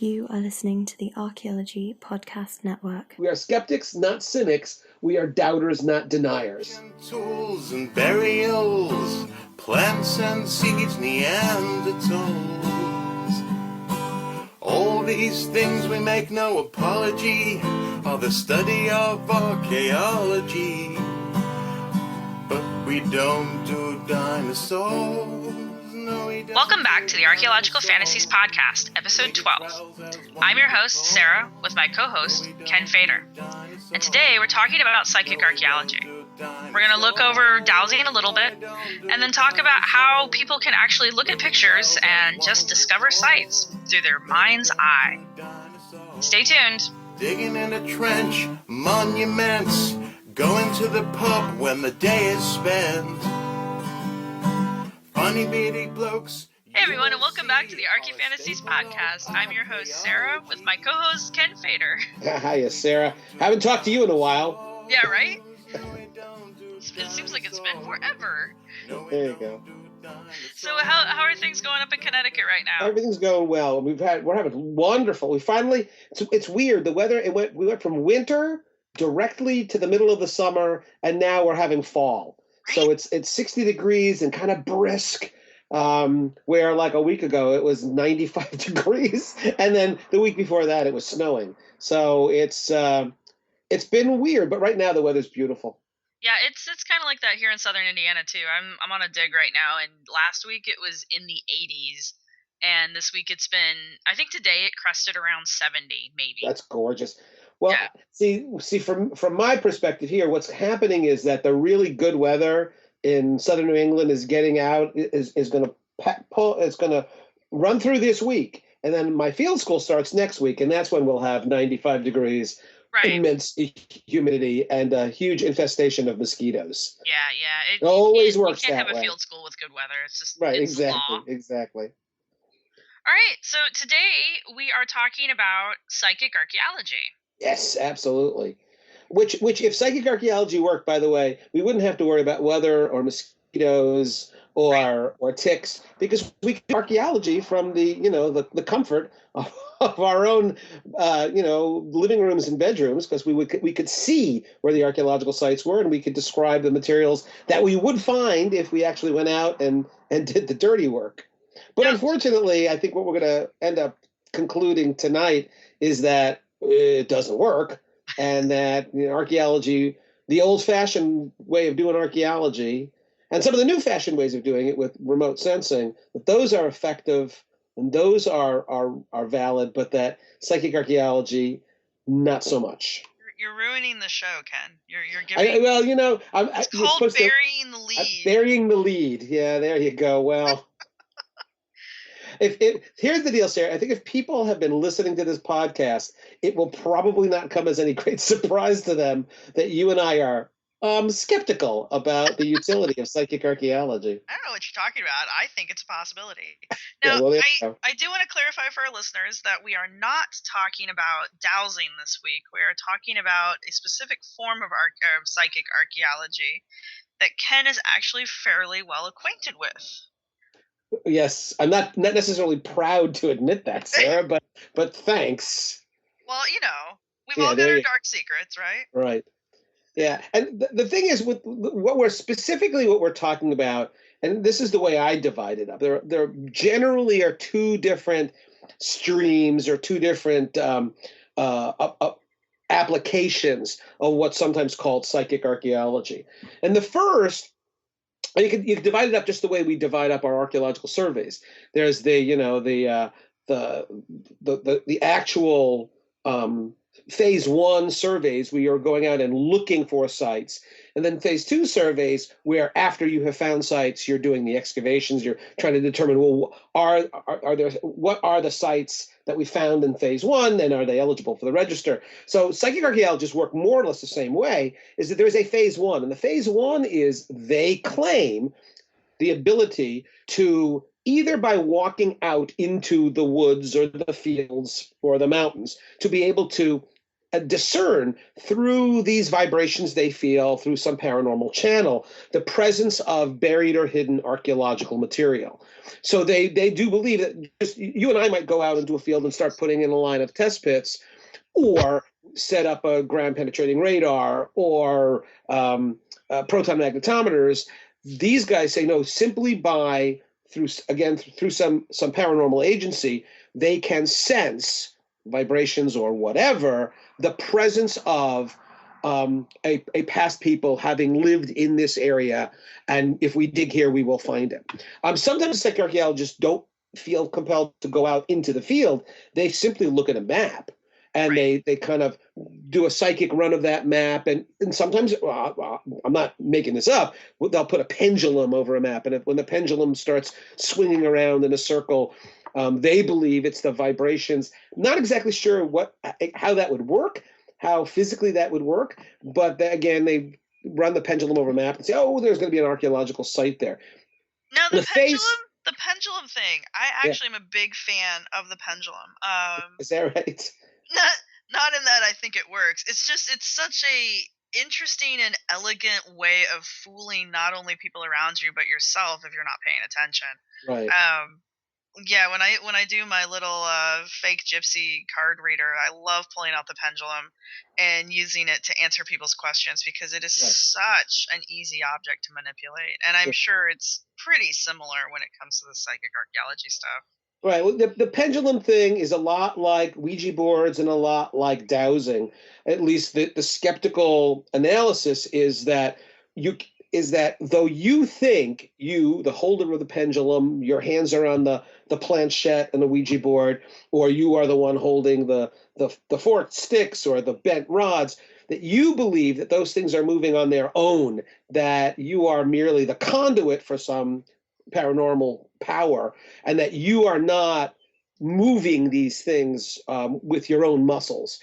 You are listening to the Archaeology Podcast Network. We are skeptics, not cynics. We are doubters, not deniers. Tools and burials, plants and seeds, Neanderthals. All these things we make no apology are the study of archaeology. But we don't do dinosaurs. No, we don't. Welcome back to the Archaeological Fantasies Podcast, Episode 12. I'm your host, Sarah, with my co-host, Ken Fader. And today we're talking about psychic archaeology. We're going to look over dowsing a little bit, and then talk about how people can actually look at pictures and just discover sites through their mind's eye. Stay tuned. Digging in a trench, monuments, going to the pub when the day is spent. Funny beady blokes. Hey everyone, and welcome back to the Archae Fantasies Podcast. I'm your host, Sarah, with my co-host, Ken Fader. Hiya, Sarah. Haven't talked to you in a while. Yeah, right? It seems like it's been forever. There you go. So how are things going up in Connecticut right now? Everything's going well. We're having wonderful. We finally. It's weird. The weather. We went from winter directly to the middle of the summer, and now we're having fall. Right? So it's 60 degrees and kind of brisk. Where like a week ago it was 95 degrees, and then the week before that it was snowing. So it's been weird, but right now the weather's beautiful. Yeah, it's kind of like that here in southern Indiana too. I'm on a dig right now, and last week it was in the 80s, and this week it's been, I think today it crested around 70 maybe. That's gorgeous. Well, yeah. see from my perspective here, what's happening is that the really good weather in southern New England is getting out, is going to run through this week, and then my field school starts next week, and that's when we'll have 95 degrees. Right. Immense humidity and a huge infestation of mosquitoes. Yeah. It always works that way. You can't have a field school with good weather. It's just right. It's Exactly. All right. So today we are talking about psychic archaeology. Yes, absolutely. Which, if psychic archaeology worked, by the way, we wouldn't have to worry about weather or mosquitoes or ticks, because we can do archaeology from the comfort of our own living rooms and bedrooms, because we could see where the archaeological sites were, and we could describe the materials that we would find if we actually went out and did the dirty work. But unfortunately, I think what we're going to end up concluding tonight is that it doesn't work, and that archaeology, the old-fashioned way of doing archaeology, and some of the new-fashioned ways of doing it with remote sensing, that those are effective and those are valid, but that psychic archaeology, not so much. You're ruining the show, Ken. You're giving. It's called burying the lead. Burying the lead. Yeah, there you go. Well, here's the deal, Sarah. I think if people have been listening to this podcast, it will probably not come as any great surprise to them that you and I are skeptical about the utility of psychic archaeology. I don't know what you're talking about. I think it's a possibility. Now, I do want to clarify for our listeners that we are not talking about dowsing this week. We are talking about a specific form of psychic archaeology that Ken is actually fairly well acquainted with. Yes, I'm not necessarily proud to admit that, Sarah, but thanks. Well, we've all got our dark secrets, right? Right. Yeah, and the thing is, with what we're talking about, and this is the way I divide it up. There generally are two different streams or two different applications of what's sometimes called psychic archaeology. And the first, you can divide it up just the way we divide up our archaeological surveys. There's the actual phase one surveys, where you're going out and looking for sites. And then phase two surveys, where after you have found sites, you're doing the excavations, you're trying to determine, what are the sites that we found in phase one, and are they eligible for the register? So psychic archaeologists work more or less the same way, is that there's a phase one. And the phase one is they claim the ability to, either by walking out into the woods or the fields or the mountains, to be able to discern through these vibrations they feel through some paranormal channel the presence of buried or hidden archaeological material. So they do believe that just, you and I might go out into a field and start putting in a line of test pits, or set up a ground penetrating radar, or proton magnetometers. These guys say no, simply by through some paranormal agency, they can sense vibrations or whatever, the presence of a past people having lived in this area, and if we dig here, we will find it. Sometimes psychic archaeologists don't feel compelled to go out into the field. They simply look at a map, and they kind of do a psychic run of that map, and sometimes, I'm not making this up, they'll put a pendulum over a map, and when the pendulum starts swinging around in a circle, they believe it's the vibrations. Not exactly sure how that would work, how physically that would work, but again, they run the pendulum over a map and say, oh, there's going to be an archaeological site there. Now, the pendulum thing, I actually am a big fan of the pendulum. Is that right? Not in that I think it works. It's such a interesting and elegant way of fooling not only people around you but yourself if you're not paying attention. Right. Yeah, when I do my little fake gypsy card reader, I love pulling out the pendulum and using it to answer people's questions, because it is such an easy object to manipulate. And I'm sure it's pretty similar when it comes to the psychic archaeology stuff. Right. Well, the pendulum thing is a lot like Ouija boards and a lot like dowsing. At least the skeptical analysis is that though you think the holder of the pendulum, your hands are on the planchette and the Ouija board, or you are the one holding the forked sticks or the bent rods, that you believe that those things are moving on their own, that you are merely the conduit for some paranormal power, and that you are not moving these things with your own muscles.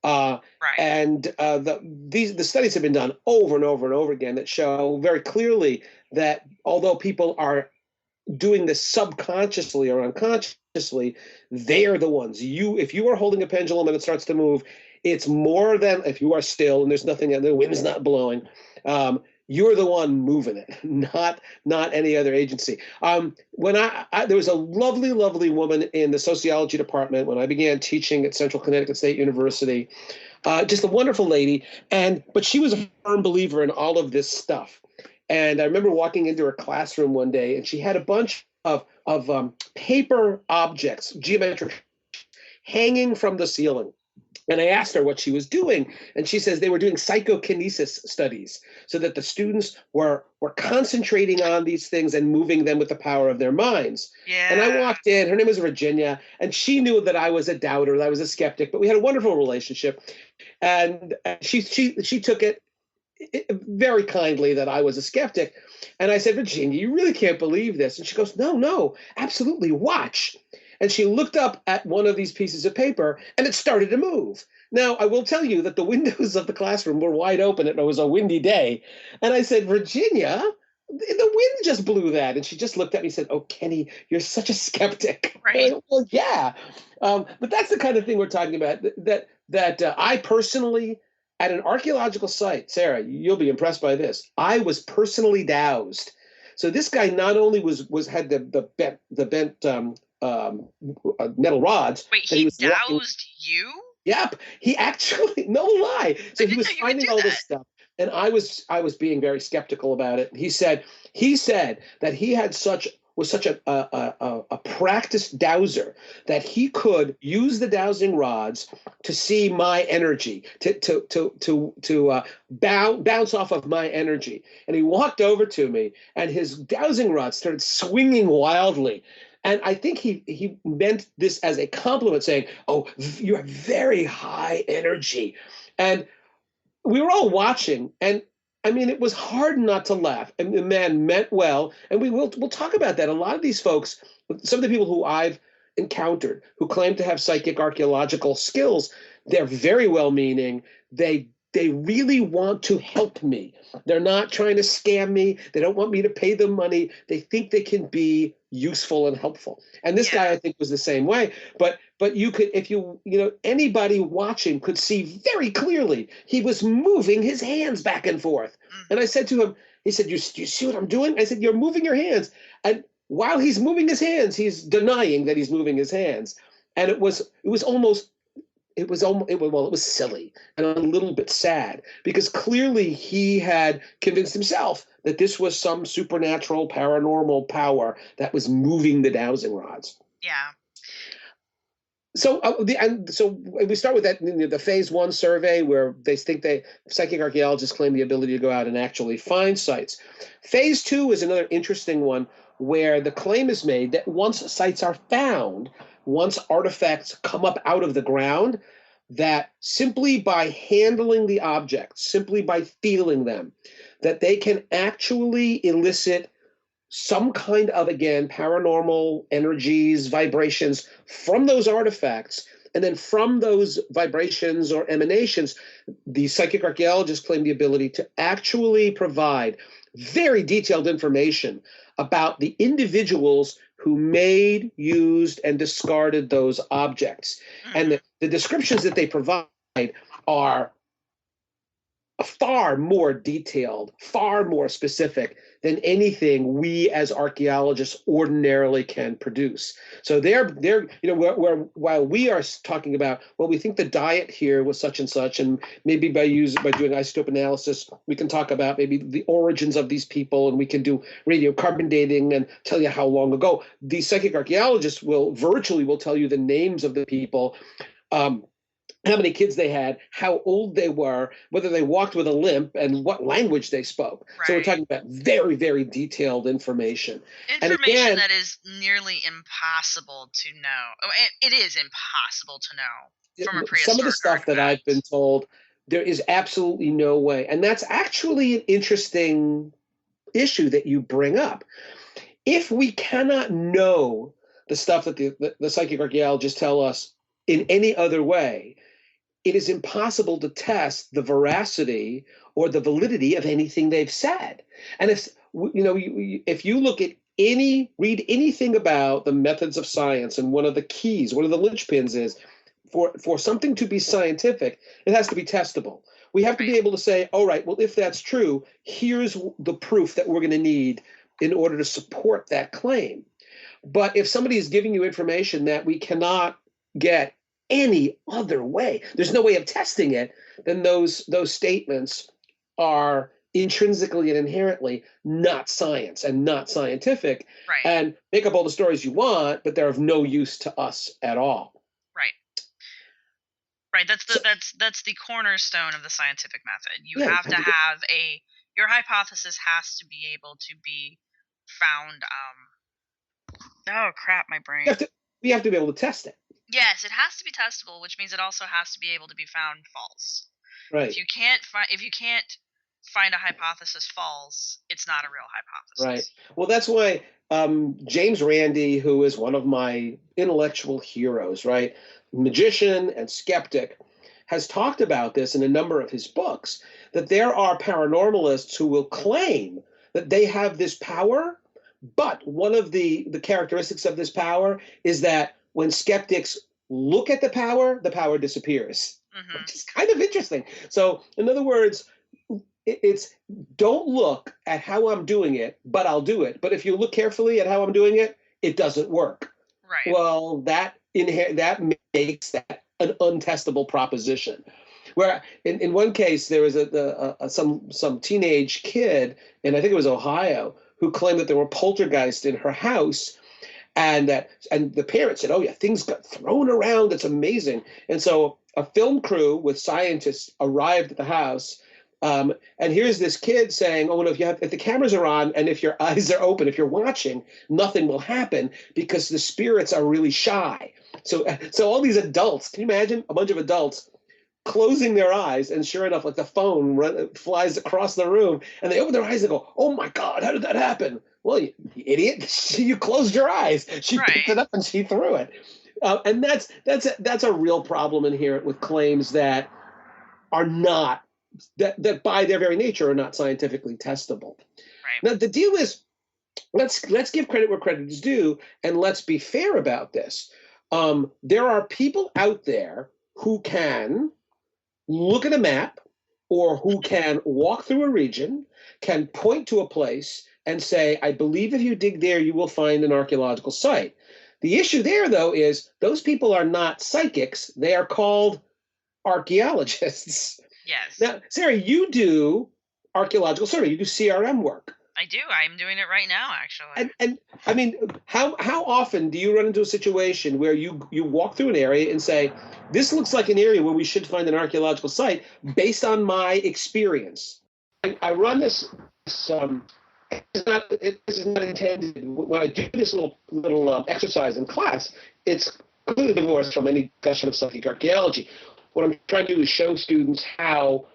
And the studies have been done over and over and over again that show very clearly that although people are doing this subconsciously or unconsciously, they are the ones. If you are holding a pendulum and it starts to move, it's more than if you are still and there's nothing, and the wind's not blowing. You're the one moving it, not any other agency. When there was a lovely, lovely woman in the sociology department when I began teaching at Central Connecticut State University, just a wonderful lady, but she was a firm believer in all of this stuff. And I remember walking into her classroom one day, and she had a bunch of paper objects, geometric, hanging from the ceiling. And I asked her what she was doing, and she says they were doing psychokinesis studies, so that the students were concentrating on these things and moving them with the power of their minds. Yeah. And I walked in, her name was Virginia, and she knew that I was a doubter, that I was a skeptic, but we had a wonderful relationship. And she took it very kindly that I was a skeptic. And I said, Virginia, you really can't believe this. And she goes, no, absolutely, watch. And she looked up at one of these pieces of paper, and it started to move. Now, I will tell you that the windows of the classroom were wide open, and it was a windy day. And I said, Virginia, the wind just blew that. And she just looked at me and said, oh, Kenny, you're such a skeptic. Right. Well, yeah. But that's the kind of thing we're talking about, that I personally, at an archaeological site, Sarah, you'll be impressed by this, I was personally dowsed. So this guy not only had the bent metal rods. Wait, he doused you? Yep. He actually, no lie. So he was finding all this stuff, and I was being very skeptical about it. He said that he was such a practiced dowser that he could use the dowsing rods to see my energy, to bounce off of my energy. And he walked over to me, and his dowsing rods started swinging wildly. And I think he meant this as a compliment, saying, oh, you have very high energy. And we were all watching, and I mean, it was hard not to laugh. And the man meant well, and we'll talk about that. A lot of these folks, some of the people who I've encountered who claim to have psychic archaeological skills, they're very well-meaning. They they really want to help me. They're not trying to scam me. They don't want me to pay them money. They think they can be useful and helpful. And this guy, I think, was the same way. But you could, if anybody watching could see very clearly, he was moving his hands back and forth. And I said to him, he said, you see what I'm doing? I said, you're moving your hands. And while he's moving his hands, he's denying that he's moving his hands. And it was silly and a little bit sad, because clearly he had convinced himself that this was some supernatural paranormal power that was moving the dowsing rods. Yeah. So we start with that, the phase 1 survey, where they think psychic archaeologists claim the ability to go out and actually find sites. Phase 2 is another interesting one, where the claim is made that once sites are found, once artifacts come up out of the ground, that simply by handling the objects, simply by feeling them, that they can actually elicit some kind of, again, paranormal energies, vibrations from those artifacts. And then from those vibrations or emanations, the psychic archaeologists claim the ability to actually provide very detailed information about the individuals who made, used, and discarded those objects. And the descriptions that they provide are far more detailed, far more specific than anything we as archaeologists ordinarily can produce. So while we are talking about, well, we think the diet here was such and such, and maybe by doing isotope analysis, we can talk about maybe the origins of these people, and we can do radiocarbon dating and tell you how long ago. These psychic archaeologists will tell you the names of the people, how many kids they had, how old they were, whether they walked with a limp, and what language they spoke. Right. So we're talking about very, very detailed information. Information that is nearly impossible to know. It is impossible to know from a prehistoric some of the stuff that I've been told, there is absolutely no way. And that's actually an interesting issue that you bring up. If we cannot know the stuff that the psychic archaeologists tell us in any other way, it is impossible to test the veracity or the validity of anything they've said. And if you look at read anything about the methods of science, and one of the keys, one of the linchpins is for something to be scientific, it has to be testable. We have to be able to say, all right, well, if that's true, here's the proof that we're going to need in order to support that claim. But if somebody is giving you information that we cannot get any other way, there's no way of testing it, then those statements are intrinsically and inherently not science and not scientific, and make up all the stories you want, but they're of no use to us at all. Right. That's the cornerstone of the scientific method. You have to have your hypothesis has to be able to be found. Oh crap, my brain. We have to be able to test it. Yes, it has to be testable, which means it also has to be able to be found false. Right. If you can't find a hypothesis false, it's not a real hypothesis. Right. Well, that's why James Randi, who is one of my intellectual heroes, right, magician and skeptic, has talked about this in a number of his books, that there are paranormalists who will claim that they have this power, but one of the characteristics of this power is that when skeptics look at the power disappears, which is kind of interesting. So, in other words, it's don't look at how I'm doing it, but I'll do it. But if you look carefully at how I'm doing it, it doesn't work. Right. Well, that makes that an untestable proposition. Where in one case there was some teenage kid, and I think it was Ohio, who claimed that there were poltergeists in her house. And the parents said, oh yeah, things got thrown around. It's amazing. And so a film crew with scientists arrived at the house. And here's this kid saying, oh, no, if the cameras are on and if your eyes are open, if you're watching, nothing will happen because the spirits are really shy. So all these adults, can you imagine a bunch of adults closing their eyes, and sure enough, like the phone flies across the room, and they open their eyes and go, oh my God, how did that happen? Well, you idiot, you closed your eyes. She picked it up and she threw it. And that's a real problem inherent with claims that are not that by their very nature are not scientifically testable. Right. Now the deal is, let's give credit where credit is due, and let's be fair about this. There are people out there who can look at a map, or who can walk through a region, can point to a place and say, I believe if you dig there, you will find an archaeological site. The issue there, though, is those people are not psychics. They are called archaeologists. Yes. Now, Sarah, you do archaeological survey. You do CRM work. I do. I'm doing it right now, actually. And I mean, how often do you run into a situation where you walk through an area and say, this looks like an area where we should find an archaeological site based on my experience? I run this. This is not intended. When I do this little exercise in class, it's completely divorced from any discussion of psychic archaeology. What I'm trying to do is show students how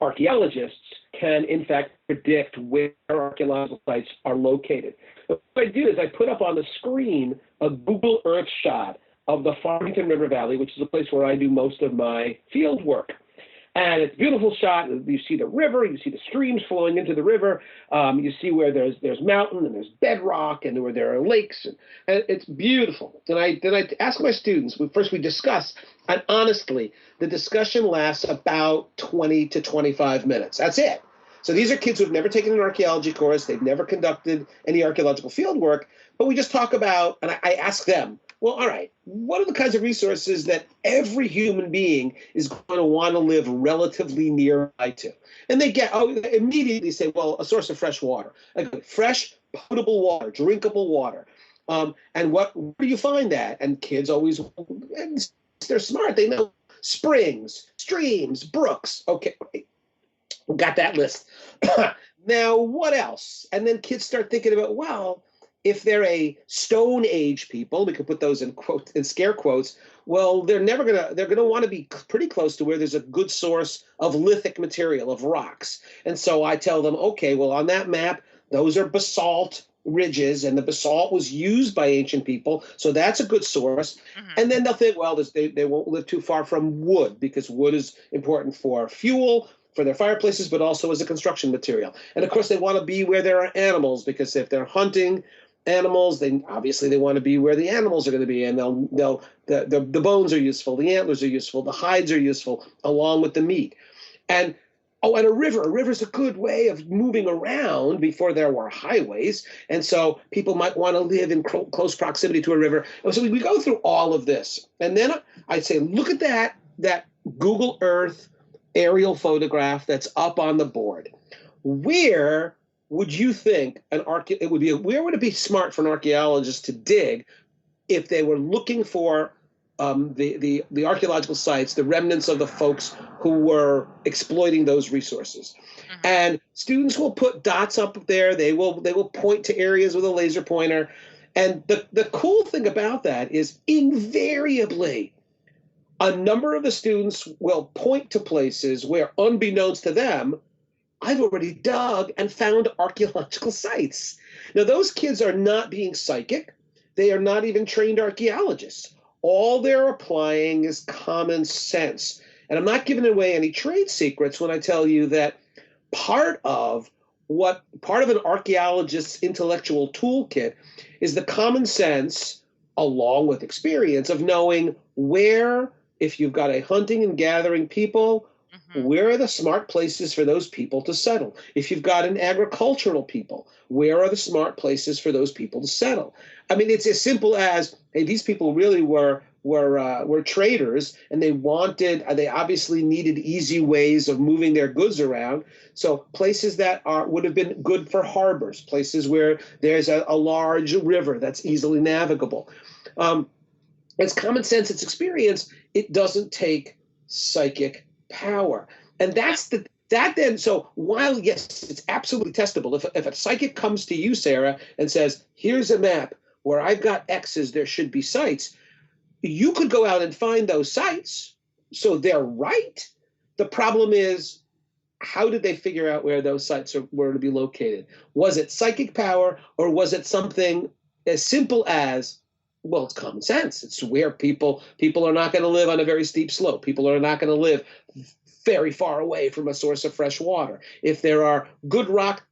archaeologists can, in fact, predict where archaeological sites are located. What I do is I put up on the screen a Google Earth shot of the Farmington River Valley, which is a place where I do most of my field work. And it's a beautiful shot. You see the river, you see the streams flowing into the river. You see where there's mountain and there's bedrock and where there are lakes, and it's beautiful. Then I ask my students. First we discuss, and honestly, the discussion lasts about 20 to 25 minutes. That's it. So these are kids who have never taken an archaeology course. They've never conducted any archaeological field work, but we just talk about, and I ask them, well, all right, what are the kinds of resources that every human being is going to want to live relatively nearby to? And they immediately say, well, a source of fresh water, like fresh, potable water, drinkable water. And where do you find that? And kids always, they're smart. They know springs, streams, brooks. Okay, we got that list. Now, what else? And then kids start thinking about, well, if they're a Stone Age people, we could put those in scare quotes. Well, they're gonna want to be pretty close to where there's a good source of lithic material, of rocks. And so I tell them, okay, well, on that map, those are basalt ridges, and the basalt was used by ancient people, so that's a good source. Mm-hmm. And then they'll think, well, they won't live too far from wood, because wood is important for fuel, for their fireplaces, but also as a construction material. And of course, they want to be where there are animals, because if they're hunting animals, they want to be where the animals are going to be, and the bones are useful, the antlers are useful, the hides are useful, along with the meat. And and a river is a good way of moving around before there were highways, and so people might want to live in close proximity to a river. And so we go through all of this, and then I'd say, look at that Google Earth aerial photograph that's up on the board. Where would you think where would it be smart for an archaeologist to dig if they were looking for the archaeological sites, the remnants of the folks who were exploiting those resources? Mm-hmm. And students will put dots up there. They will point to areas with a laser pointer. And the cool thing about that is, invariably, a number of the students will point to places where, unbeknownst to them, I've already dug and found archaeological sites. Now, those kids are not being psychic. They are not even trained archaeologists. All they're applying is common sense. And I'm not giving away any trade secrets when I tell you that part of an archaeologist's intellectual toolkit is the common sense, along with experience, of knowing where, if you've got a hunting and gathering people, where are the smart places for those people to settle? If you've got an agricultural people, where are the smart places for those people to settle? I mean, it's as simple as, hey, these people really were traders, and they obviously needed easy ways of moving their goods around. So places that would have been good for harbors, places where there's a large river that's easily navigable. It's common sense, it's experience. It doesn't take psychic power. And so while, yes, it's absolutely testable, if a psychic comes to you, Sarah, and says, here's a map where I've got X's, there should be sites, you could go out and find those sites, so they're right. The problem is, how did they figure out where those sites were to be located? Was it psychic power, or was it something as simple as, well, it's common sense. It's where people are not going to live on a very steep slope. People are not going to live very far away from a source of fresh water, if there are good rock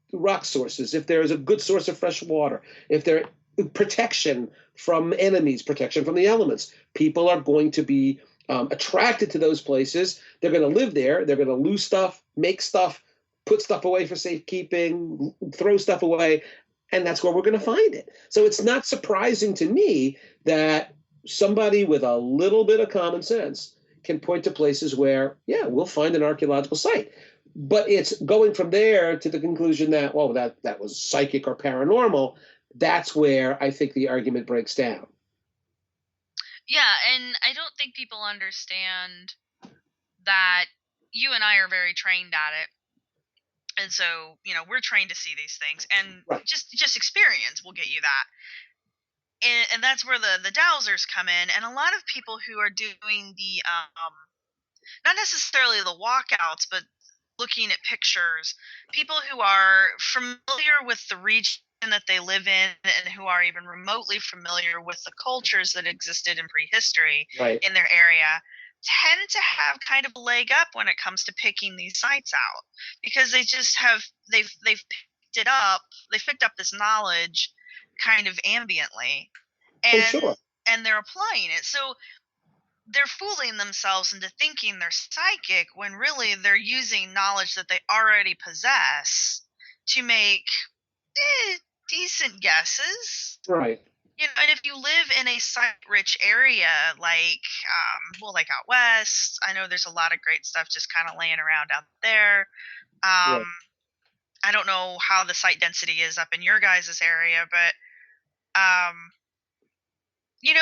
sources, if there is a good source of fresh water, if there protection from enemies, protection from the elements, people are going to be attracted to those places. They're going to live there. They're going to lose stuff, make stuff, put stuff away for safekeeping, throw stuff away, and that's where we're going to find it. So it's not surprising to me that somebody with a little bit of common sense can point to places where, yeah, we'll find an archaeological site. But it's going from there to the conclusion that, well, that was psychic or paranormal. That's where I think the argument breaks down. Yeah, and I don't think people understand that you and I are very trained at it. And so, we're trained to see these things. And Right. just experience will get you that. And that's where the dowsers come in. And a lot of people who are doing the, not necessarily the walkouts, but looking at pictures, people who are familiar with the region that they live in and who are even remotely familiar with the cultures that existed in prehistory Right. in their area tend to have kind of a leg up when it comes to picking these sites out, because they just have they've picked up this knowledge kind of ambiently, and sure. and they're applying it. So they're fooling themselves into thinking they're psychic when really they're using knowledge that they already possess to make decent guesses. Right. And if you live in a site-rich area like out west, I know there's a lot of great stuff just kind of laying around out there. Right. I don't know how the site density is up in your guys' area, but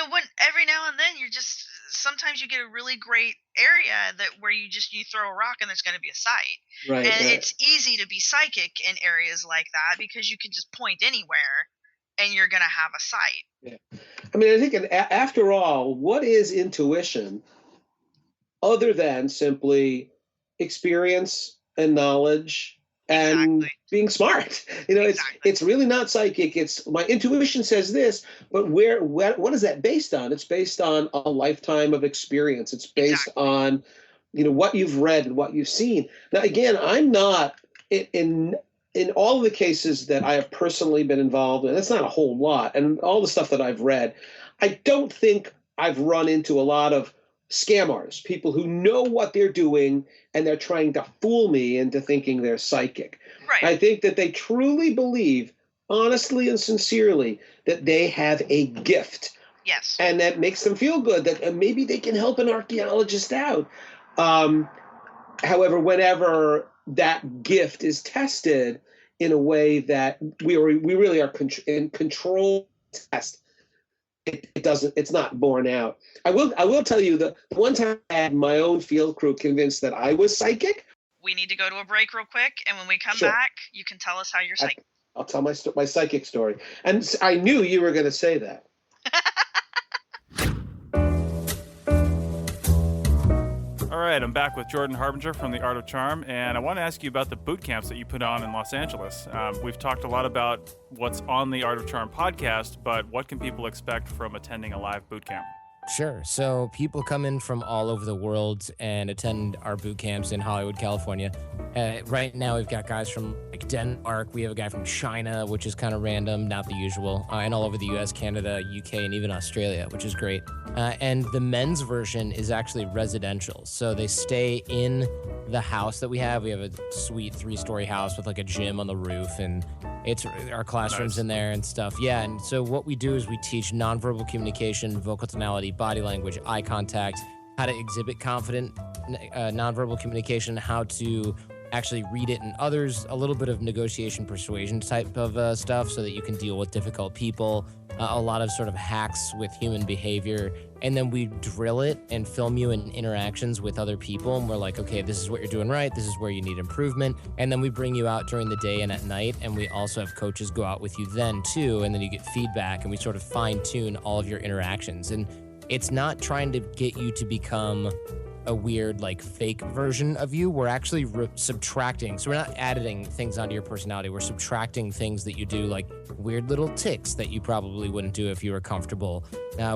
when every now and then sometimes you get a really great area where you throw a rock and there's going to be a site. Right. And Right. it's easy to be psychic in areas like that because you can just point anywhere and you're going to have a site. Yeah. I mean, I think after all, what is intuition other than simply experience and knowledge and Exactly. being smart? Exactly. It's really not psychic. It's my intuition says this, but what is that based on? It's based on a lifetime of experience. It's based on, what you've read and what you've seen. Now, again, I'm not in all of the cases that I have personally been involved in. That's not a whole lot, and all the stuff that I've read, I don't think I've run into a lot of scammers, people who know what they're doing and they're trying to fool me into thinking they're psychic. Right. I think that they truly believe, honestly and sincerely, that they have a gift. Yes. And that makes them feel good, that maybe they can help an archaeologist out. However, whenever that gift is tested in a way that we really are in control test, it's not borne out. I will tell you that the one time I had my own field crew convinced that I was psychic. We need to go to a break real quick, and when we come Sure. back, you can tell us how you're psychic. I'll tell my psychic story. And I knew you were going to say that. All right, I'm back with Jordan Harbinger from The Art of Charm, and I want to ask you about the boot camps that you put on in Los Angeles. We've talked a lot about what's on the Art of Charm podcast, but what can people expect from attending a live boot camp? Sure. So people come in from all over the world and attend our boot camps in Hollywood, California. Right now, we've got guys from Denmark. We have a guy from China, which is kind of random, not the usual, and all over the U.S., Canada, UK, and even Australia, which is great. And the men's version is actually residential. So they stay in the house that we have. We have a sweet 3-story house with a gym on the roof, and it's our classrooms Nice. in there and stuff. Yeah, and so what we do is we teach nonverbal communication, vocal tonality, body language, eye contact, how to exhibit confident nonverbal communication, how to actually read it in others, a little bit of negotiation persuasion type of stuff so that you can deal with difficult people, a lot of sort of hacks with human behavior. And then we drill it and film you in interactions with other people. And we're like, okay, this is what you're doing right. This is where you need improvement. And then we bring you out during the day and at night. And we also have coaches go out with you then too. And then you get feedback and we sort of fine tune all of your interactions. And it's not trying to get you to become a weird like fake version of you. We're actually subtracting. So we're not adding things onto your personality. We're subtracting things that you do, like weird little tics that you probably wouldn't do if you were comfortable,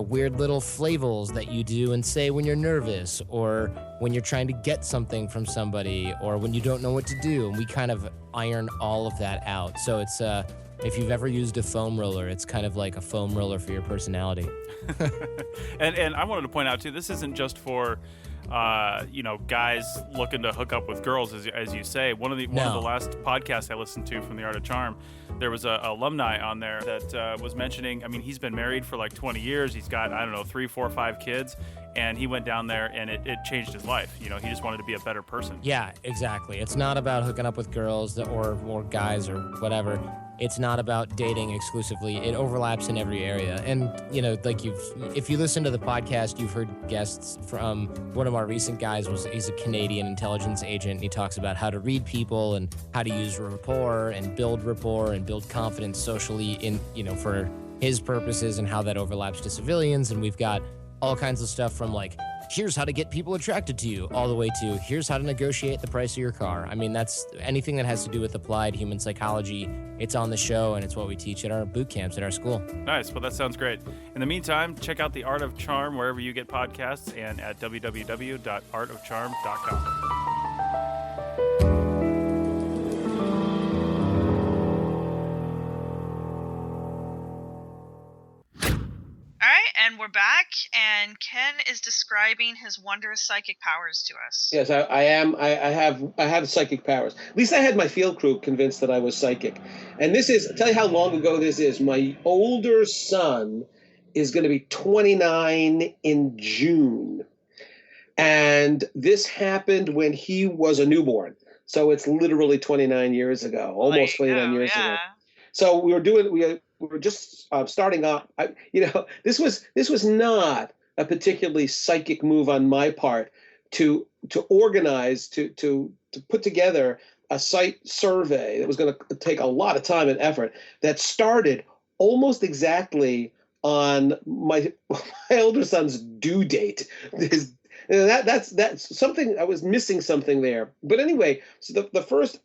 weird little flavels that you do and say when you're nervous, or when you're trying to get something from somebody, or when you don't know what to do. And we kind of iron all of that out. So it's if you've ever used a foam roller, it's kind of like a foam roller for your personality. And I wanted to point out too, this isn't just for guys looking to hook up with girls, as you say. One of the last podcasts I listened to from the Art of Charm, there was a alumni on there that was mentioning, I mean, he's been married for like 20 years. He's got, 3, 4, 5 kids. And he went down there and it changed his life. He just wanted to be a better person. Yeah, exactly. It's not about hooking up with girls or guys or whatever. It's not about dating exclusively. It overlaps in every area. And, if you listen to the podcast, you've heard guests from one of our recent guys he's a Canadian intelligence agent. And he talks about how to read people and how to use rapport and build confidence socially for his purposes, and how that overlaps to civilians. And we've got all kinds of stuff from like, here's how to get people attracted to you, all the way to here's how to negotiate the price of your car. I mean, that's anything that has to do with applied human psychology. It's on the show, and it's what we teach at our boot camps at our school. Nice. Well, that sounds great. In the meantime, check out The Art of Charm wherever you get podcasts, and at www.artofcharm.com. And we're back, and Ken is describing his wondrous psychic powers to us. Yes, I am. I have psychic powers. At least I had my field crew convinced that I was psychic. And I'll tell you how long ago this is. My older son is going to be 29 in June. And this happened when he was a newborn. So it's literally 29 years ago, almost 29 years ago. So we were just starting up. This was not a particularly psychic move on my part to organize, to put together a site survey that was going to take a lot of time and effort, that started almost exactly on my older son's due date. That's something. I was missing something there. But anyway, so the first,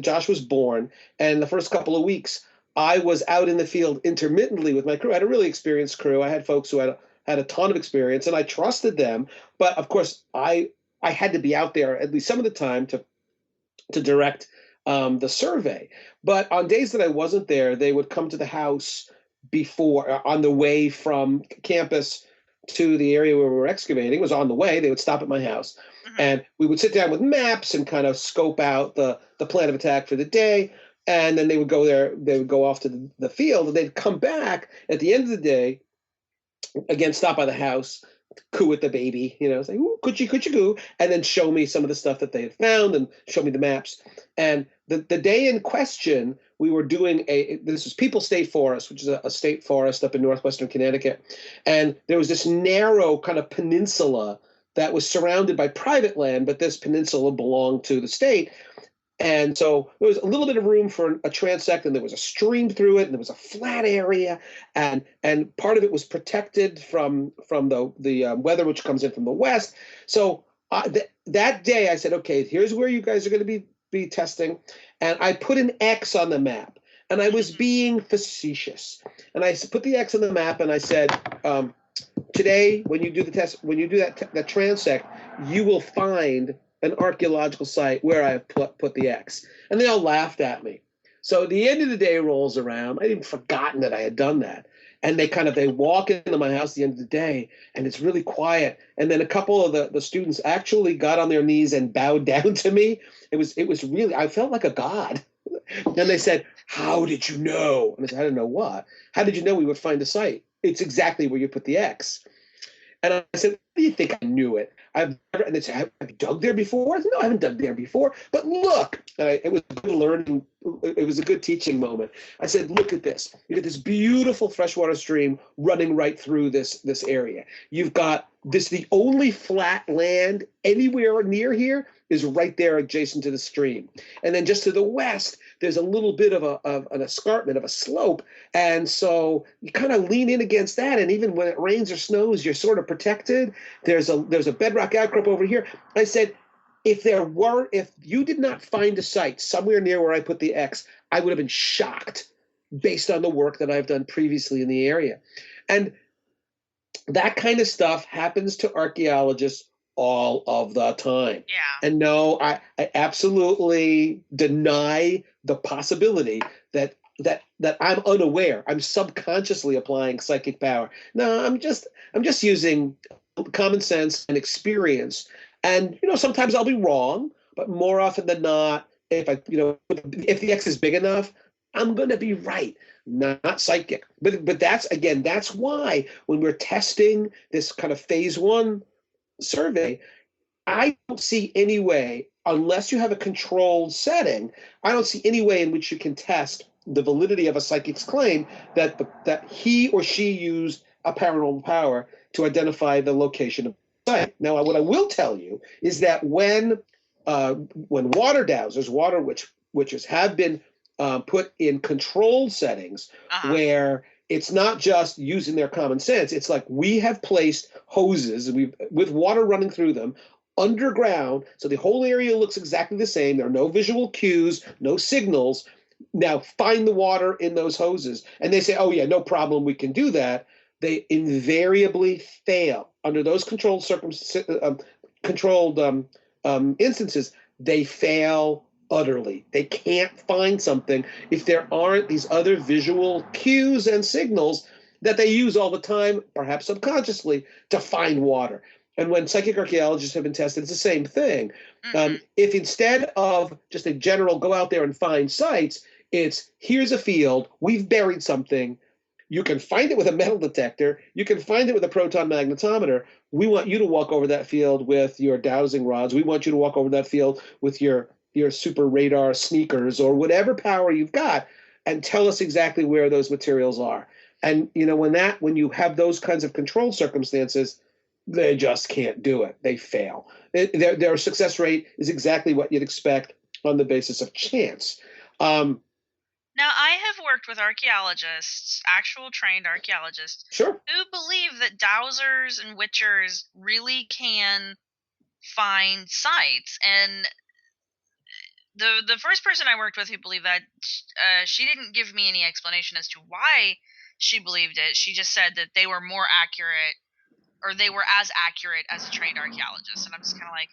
Josh was born, and the first couple of weeks, I was out in the field intermittently with my crew. I had a really experienced crew. I had folks who had a ton of experience, and I trusted them. But of course, I had to be out there at least some of the time to direct the survey. But on days that I wasn't there, they would come to the house on the way from campus to the area where we were excavating. It was on the way. They would stop at my house, and we would sit down with maps and kind of scope out the plan of attack for the day. And then they would go there. They would go off to the field, and they'd come back at the end of the day. Again, stop by the house, coo with the baby, say ooh, coochie coochie coo, and then show me some of the stuff that they had found and show me the maps. And the day in question, we were doing this was People State Forest, which is a state forest up in northwestern Connecticut, and there was this narrow kind of peninsula that was surrounded by private land, but this peninsula belonged to the state. And so there was a little bit of room for a transect, and there was a stream through it, and there was a flat area, and part of it was protected from the weather which comes in from the west. So that day I said, okay, here's where you guys are going to be testing, and I put an X on the map, and I was being facetious, and I put the X on the map, and I said, today when you do the test, when you do that transect, you will find an archaeological site where I have put the X. And they all laughed at me. So the end of the day rolls around. I'd even forgotten that I had done that. And they walk into my house at the end of the day, and it's really quiet. And then a couple of the students actually got on their knees and bowed down to me. It was really, I felt like a god. And they said, how did you know? And I said, I don't know what. How did you know we would find a site? It's exactly where you put the X. And I said, do you think I knew it? And they said, have you dug there before? I said, no, I haven't dug there before. But look, it was a good learning. It was a good teaching moment. I said, look at this. You get this beautiful freshwater stream running right through this area. You've got the only flat land anywhere near here is right there adjacent to the stream. And then just to the west, there's a little bit of an escarpment, of a slope. And so you kind of lean in against that. And even when it rains or snows, you're sort of protected. There's a bedrock outcrop over here. I said, if you did not find a site somewhere near where I put the X, I would have been shocked based on the work that I've done previously in the area. And that kind of stuff happens to archaeologists all of the time. Yeah. And no, I absolutely deny the possibility that I'm unaware. I'm subconsciously applying psychic power. No, I'm just using common sense and experience. And sometimes I'll be wrong, but more often than not, if the X is big enough, I'm going to be right, not psychic. But that's why when we're testing this kind of phase 1 survey, I don't see any way, unless you have a controlled setting, I don't see any way in which you can test the validity of a psychic's claim that he or she used a paranormal power to identify the location of the site. Now, what I will tell you is that when water dowsers, water witches have been put in controlled settings where it's not just using their common sense. It's like we have placed hoses with water running through them underground, so the whole area looks exactly the same. There are no visual cues, no signals. Now find the water in those hoses. And they say, oh yeah, no problem, we can do that. They invariably fail. Under those controlled instances, they fail utterly. They can't find something if there aren't these other visual cues and signals that they use all the time, perhaps subconsciously, to find water. And when psychic archaeologists have been tested, it's the same thing. If instead of just a general go out there and find sites, it's here's a field, we've buried something, you can find it with a metal detector, you can find it with a proton magnetometer, we want you to walk over that field with your dowsing rods, we want you to walk over that field with your super radar sneakers or whatever power you've got, and tell us exactly where those materials are. And when you have those kinds of controlled circumstances, they just can't do it. They fail. Their success rate is exactly what you'd expect on the basis of chance. Now, I have worked with archaeologists, actual trained archaeologists, Sure. who believe that dowsers and witchers really can find sites. And the first person I worked with who believed that, she didn't give me any explanation as to why she believed it. She just said that they were more accurate, or they were as accurate as a trained archaeologist. And I'm just kind of like,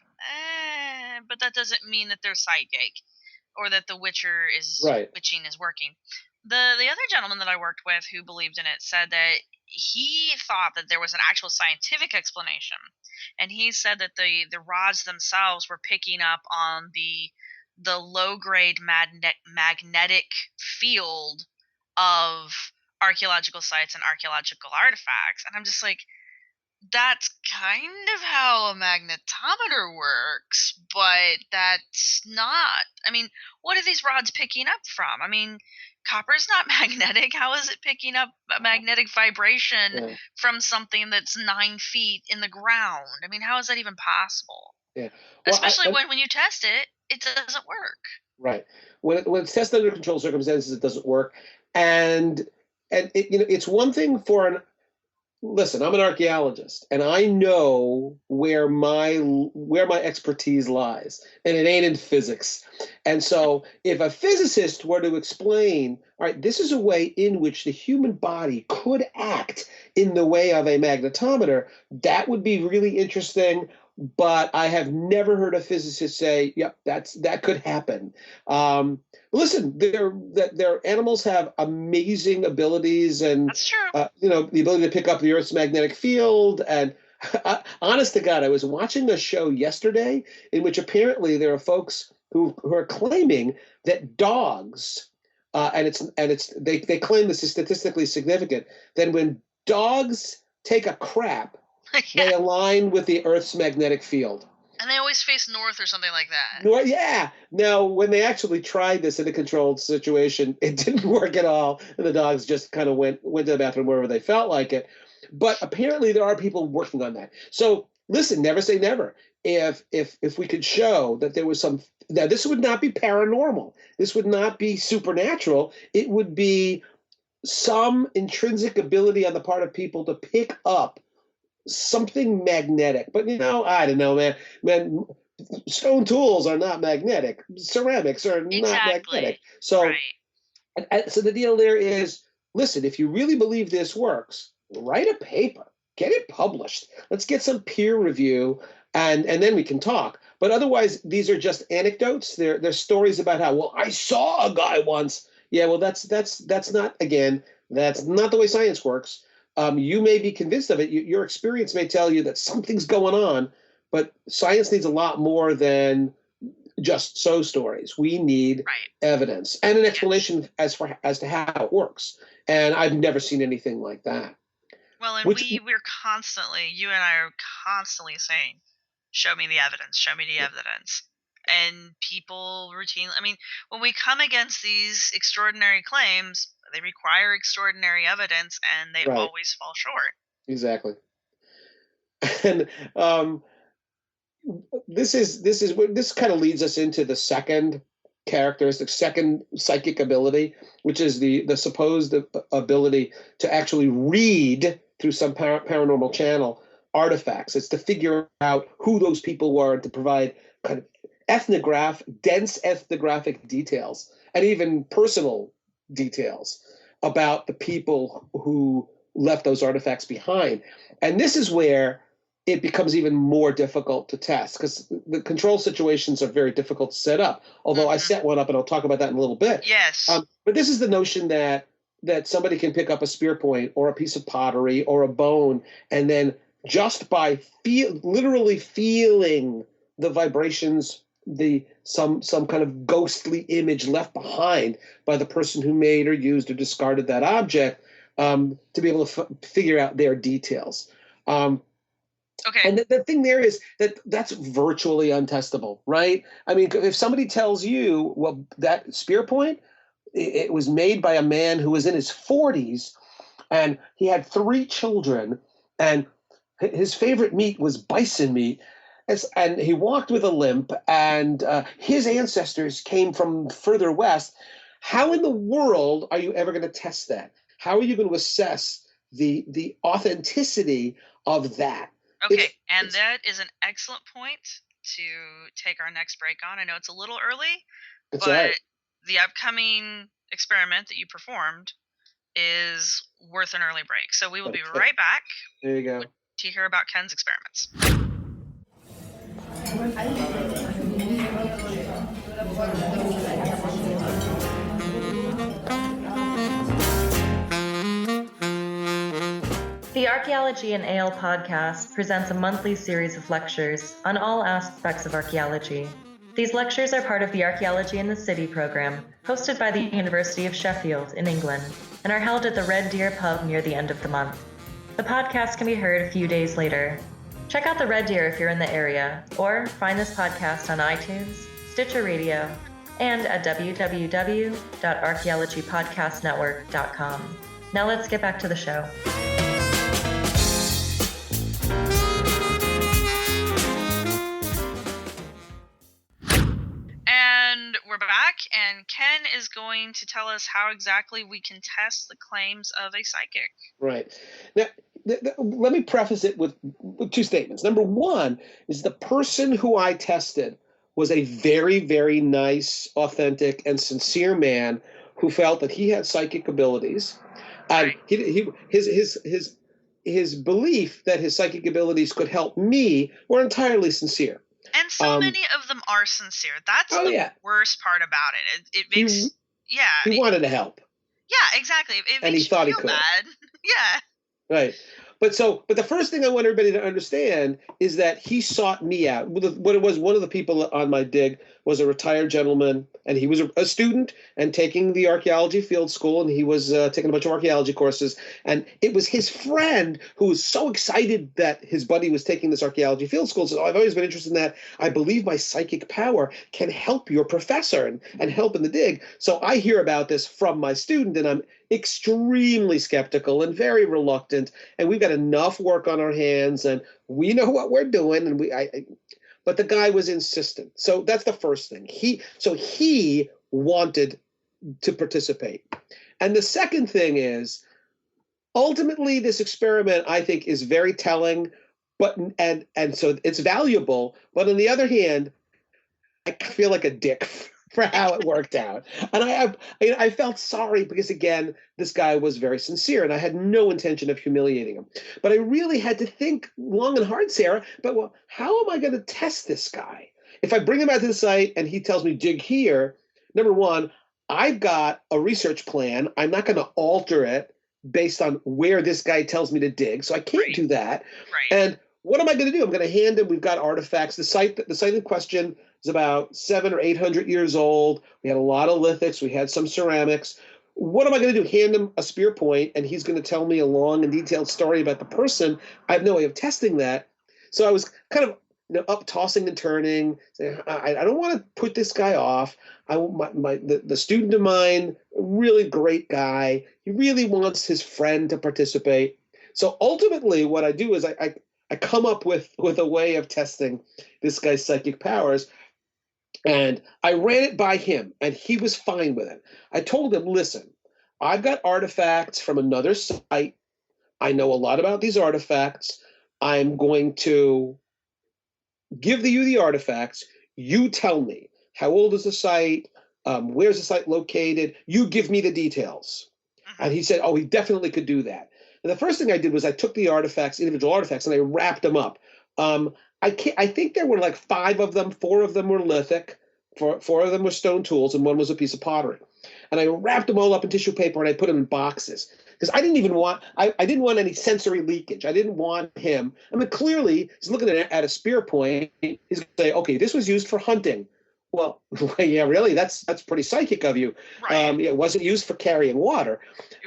but that doesn't mean that they're psychic or that the witcher is witching is working. The other gentleman that I worked with who believed in it said that he thought that there was an actual scientific explanation. And he said that the rods themselves were picking up on the low-grade magnetic field of archaeological sites and archaeological artifacts. And I'm just like, that's kind of how a magnetometer works, but that's not. I mean, what are these rods picking up from? I mean, copper's not magnetic. How is it picking up a magnetic vibration from something that's 9 feet in the ground? I mean, how is that even possible? Yeah. Well, especially when you test it, it doesn't work. Right. When it's tested under controlled circumstances, it doesn't work. And it's one thing for listen, I'm an archaeologist, and I know where my expertise lies, and it ain't in physics. And so if a physicist were to explain, all right, this is a way in which the human body could act in the way of a magnetometer, that would be really interesting. But I have never heard a physicist say, yep, that could happen. Listen, their animals have amazing abilities, and that's true. The ability to pick up the Earth's magnetic field. And honest to God, I was watching a show yesterday in which apparently there are folks who are claiming that dogs, and they claim this is statistically significant, that when dogs take a crap, they align with the Earth's magnetic field. And they always face north or something like that. Yeah. Now, when they actually tried this in a controlled situation, it didn't work at all, and the dogs just kind of went to the bathroom wherever they felt like it. But apparently, there are people working on that. So, listen, never say never. If we could show that there was some, now this would not be paranormal. This would not be supernatural. It would be some intrinsic ability on the part of people to pick up something magnetic. But I don't know, man, stone tools are not magnetic. Ceramics are not magnetic. So, Right. so the deal there is, listen, if you really believe this works, write a paper, get it published. Let's get some peer review, and then we can talk. But otherwise, these are just anecdotes. They're stories about how, well, I saw a guy once. Yeah, well, that's not, again, that's not the way science works. You may be convinced of it. Your experience may tell you that something's going on, but science needs a lot more than just so stories. We need evidence and an explanation as to how it works. And I've never seen anything like that. Well, and we're constantly, you and I are constantly saying, show me the evidence, show me the evidence. And people routinely, I mean, when we come against these extraordinary claims, they require extraordinary evidence, and they always fall short. Exactly. And this kind of leads us into the second characteristic, second psychic ability, which is the supposed ability to actually read through some paranormal channel artifacts. It's to figure out who those people were and to provide kind of dense ethnographic details and even personal details about the people who left those artifacts behind. And this is where it becomes even more difficult to test, because the control situations are very difficult to set up. Although I set one up, and I'll talk about that in a little bit. Yes. But this is the notion that somebody can pick up a spear point or a piece of pottery or a bone, and then just by literally feeling the vibrations, some kind of ghostly image left behind by the person who made or used or discarded that object, to be able to figure out their details. Okay. And the thing there is that's virtually untestable, right? I mean, if somebody tells you, well, that spear point, it was made by a man who was in his 40s, and he had 3 children, and his favorite meat was bison meat, and he walked with a limp, and his ancestors came from further west. How in the world are you ever going to test that? How are you going to assess the authenticity of that? Okay, and that is an excellent point to take our next break on. I know it's a little early, but the upcoming experiment that you performed is worth an early break. So we will be right back. There you go. To hear about Ken's experiments. The Archaeology and Ale podcast presents a monthly series of lectures on all aspects of archaeology. These lectures are part of the Archaeology in the City program, hosted by the University of Sheffield in England, and are held at the Red Deer pub near the end of the month. The podcast can be heard a few days later. Check out the Red Deer if you're in the area, or find this podcast on iTunes, Stitcher Radio, and at www.archaeologypodcastnetwork.com. Now let's get back to the show. We're back, and Ken is going to tell us how exactly we can test the claims of a psychic. Right. Now, let me preface it with 2 statements. Number 1 is the person who I tested was a very, very nice, authentic, and sincere man who felt that he had psychic abilities. And his belief that his psychic abilities could help me were entirely sincere. And so many of them are sincere. That's the worst part about it. It makes, he wanted to help. Yeah, exactly. And he thought he could. Bad. Yeah. Right. But the first thing I want everybody to understand is that he sought me out. What it was, one of the people on my dig was a retired gentleman, and he was a student and taking the archaeology field school, and he was taking a bunch of archaeology courses. And it was his friend who was so excited that his buddy was taking this archaeology field school. So I've always been interested in that. I believe my psychic power can help your professor and help in the dig. So I hear about this from my student, and I'm extremely skeptical and very reluctant, and we've got enough work on our hands, and we know what we're doing, and but the guy was insistent. So that's the first thing. He wanted to participate. And the second thing is, ultimately, this experiment, I think, is very telling, but and so it's valuable. But on the other hand, I feel like a dick for how it worked out, and I felt sorry because again, this guy was very sincere, and I had no intention of humiliating him. But I really had to think long and hard, Sarah. But well, how am I going to test this guy? If I bring him out to the site and he tells me dig here, number one, I've got a research plan. I'm not going to alter it based on where this guy tells me to dig, so I can't do that. Right. And what am I going to do? I'm going to hand him. We've got artifacts. The site in question is about 700 or 800 years old. We had a lot of lithics. We had some ceramics. What am I going to do? Hand him a spear point, and he's going to tell me a long and detailed story about the person. I have no way of testing that. So I was kind of up tossing and turning, saying, I don't want to put this guy off. The student of mine, really great guy. He really wants his friend to participate. So ultimately, what I do is I come up with a way of testing this guy's psychic powers. And I ran it by him, and he was fine with it. I told him, listen, I've got artifacts from another site. I know a lot about these artifacts. I'm going to give you the artifacts. You tell me, how old is the site? Where's the site located? You give me the details. And he said, oh, he definitely could do that. And the first thing I did was I took the artifacts, individual artifacts, and I wrapped them up. I think there were like 5 of them. 4 of them were lithic, 4 of them were stone tools, and 1 was a piece of pottery. And I wrapped them all up in tissue paper and I put them in boxes because I didn't want any sensory leakage. I didn't want him. I mean, clearly he's looking at a spear point. He's going to say, okay, this was used for hunting. Well, yeah, really, that's pretty psychic of you. Right. It wasn't used for carrying water.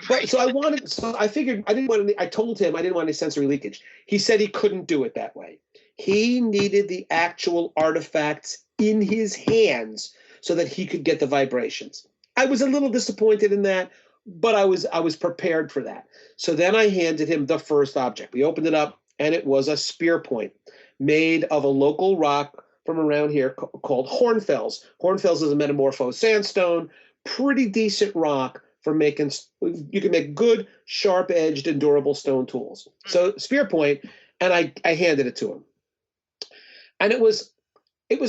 But so I figured I told him I didn't want any sensory leakage. He said he couldn't do it that way. He needed the actual artifacts in his hands so that he could get the vibrations. I was a little disappointed in that, but I was prepared for that. So then I handed him the first object. We opened it up, and it was a spear point made of a local rock from around here called hornfels. Hornfels is a metamorphosed sandstone, pretty decent rock for making. You can make good, sharp-edged, and durable stone tools. So spear point, and I handed it to him. And it was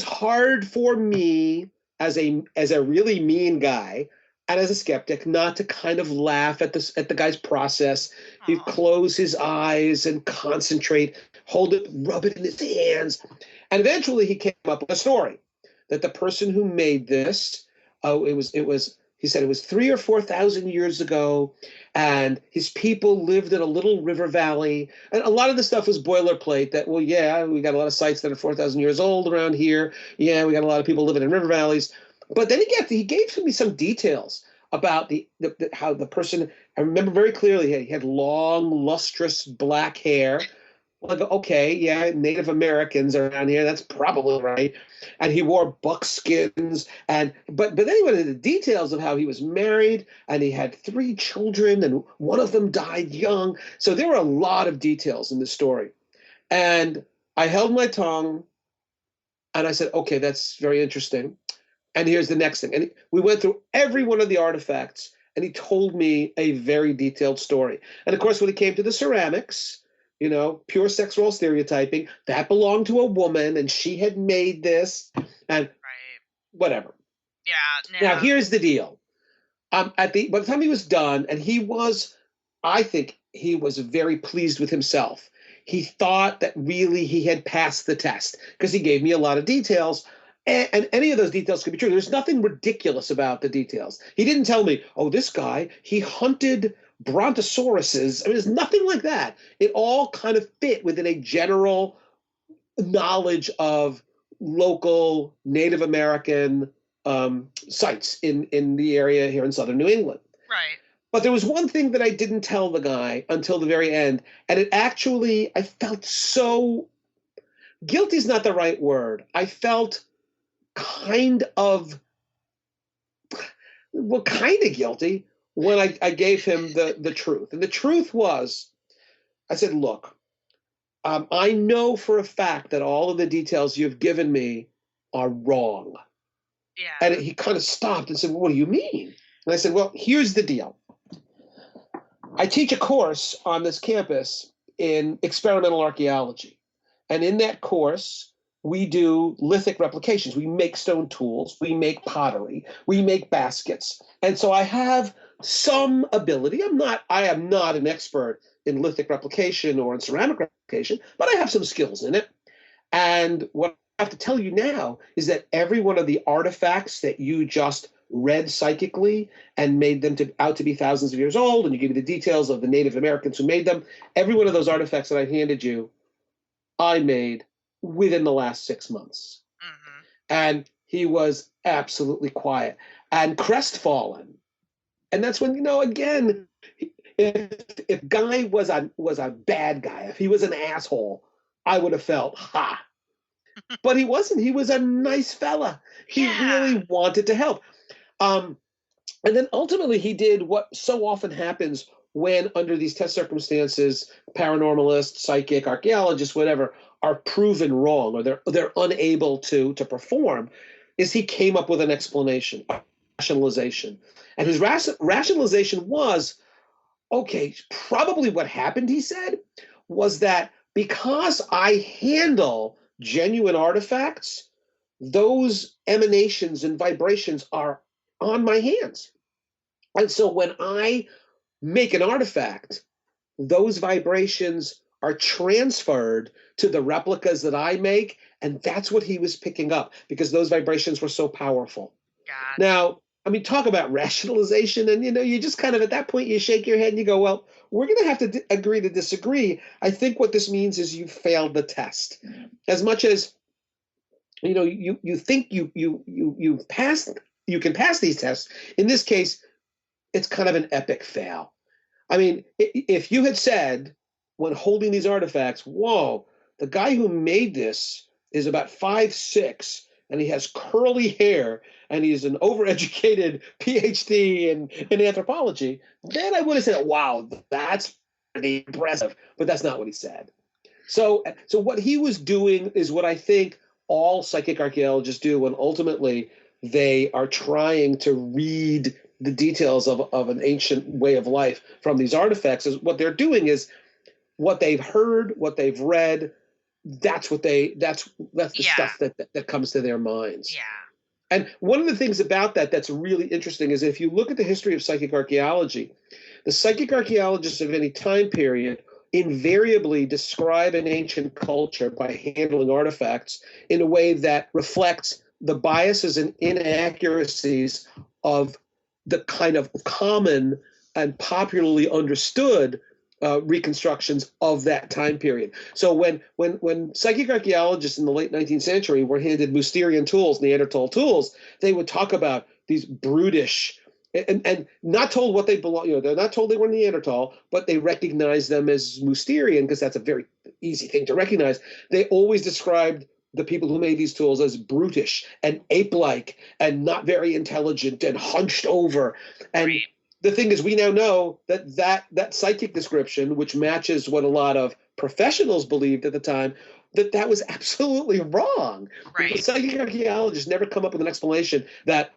hard for me as a really mean guy and as a skeptic not to kind of laugh at the guy's process. He'd close his eyes and concentrate, hold it, rub it in his hands. And eventually he came up with a story that the person who made this, he said it was 3,000 or 4,000 years ago, and his people lived in a little river valley. And a lot of the stuff was boilerplate that, well, yeah, we got a lot of sites that are 4,000 years old around here. Yeah, we got a lot of people living in river valleys. But then he gave me some details about how the person, I remember very clearly, he had long, lustrous black hair. Like, okay, yeah, Native Americans around here, that's probably right. And he wore buckskins, but then he went into the details of how he was married, and he had 3 children, and one of them died young. So there were a lot of details in the story. And I held my tongue, and I said, okay, that's very interesting. And here's the next thing. And we went through every one of the artifacts, and he told me a very detailed story. And of course, when it came to the ceramics, pure sex role stereotyping, that belonged to a woman and she had made this and whatever. Yeah. Now, here's the deal. By the time he was done, and I think he was very pleased with himself. He thought that really he had passed the test because he gave me a lot of details. And any of those details could be true. There's nothing ridiculous about the details. He didn't tell me, oh, this guy, he hunted brontosauruses. I mean, there's nothing like that. It all kind of fit within a general knowledge of local Native American sites in the area here in southern New England. Right. But there was one thing that I didn't tell the guy until the very end, and I felt so guilty is not the right word. I felt kind of guilty when I gave him the truth. And the truth was, I said, look, I know for a fact that all of the details you've given me are wrong. Yeah. And he kind of stopped and said, well, what do you mean? And I said, well, here's the deal. I teach a course on this campus in experimental archaeology. And in that course, we do lithic replications. We make stone tools, we make pottery, we make baskets. And so I have some ability. I am not an expert in lithic replication or in ceramic replication, but I have some skills in it. And what I have to tell you now is that every one of the artifacts that you just read psychically and made them out to be thousands of years old, and you give me the details of the Native Americans who made them, every one of those artifacts that I handed you, I made within the last 6 months. Mm-hmm. And he was absolutely quiet and crestfallen. And that's when, again, if Guy was a bad guy, if he was an asshole, I would have felt, ha. But he wasn't. He was a nice fella. He really wanted to help. And then ultimately he did what so often happens when, under these test circumstances, paranormalists, psychic, archaeologists, whatever, are proven wrong or they're unable to perform, is he came up with an explanation, a rationalization. And his rationalization was, okay, probably what happened, he said, was that because I handle genuine artifacts, those emanations and vibrations are on my hands. And so when I make an artifact, those vibrations are transferred to the replicas that I make. And that's what he was picking up, because those vibrations were so powerful. God. Now, I mean, talk about rationalization. And, you just kind of, at that point, you shake your head and you go, well, we're going to have to agree to disagree. I think what this means is you failed the test. As much as, you think you passed, you can pass these tests. In this case, it's kind of an epic fail. I mean, if you had said, when holding these artifacts, whoa, the guy who made this is about 5'6", and he has curly hair, and he's an overeducated PhD in anthropology, then I would have said, wow, that's pretty impressive. But that's not what he said. So what he was doing is what I think all psychic archaeologists do, and ultimately they are trying to read the details of an ancient way of life from these artifacts. Is what they're doing is what they've heard, what they've read. That's the stuff that comes to their minds. Yeah. And one of the things about that's really interesting is if you look at the history of psychic archaeology, the psychic archaeologists of any time period invariably describe an ancient culture by handling artifacts in a way that reflects the biases and inaccuracies of the kind of common and popularly understood reconstructions of that time period. So when psychic archaeologists in the late 19th century were handed Mousterian tools, Neanderthal tools, they would talk about these brutish and not told what they belong. They're not told they were Neanderthal, but they recognize them as Mousterian because that's a very easy thing to recognize. They always described the people who made these tools as brutish and ape-like and not very intelligent and hunched over. And Right. The thing is, we now know that psychic description, which matches what a lot of professionals believed at the time, that was absolutely wrong. Right. Because psychic archaeologists never come up with an explanation that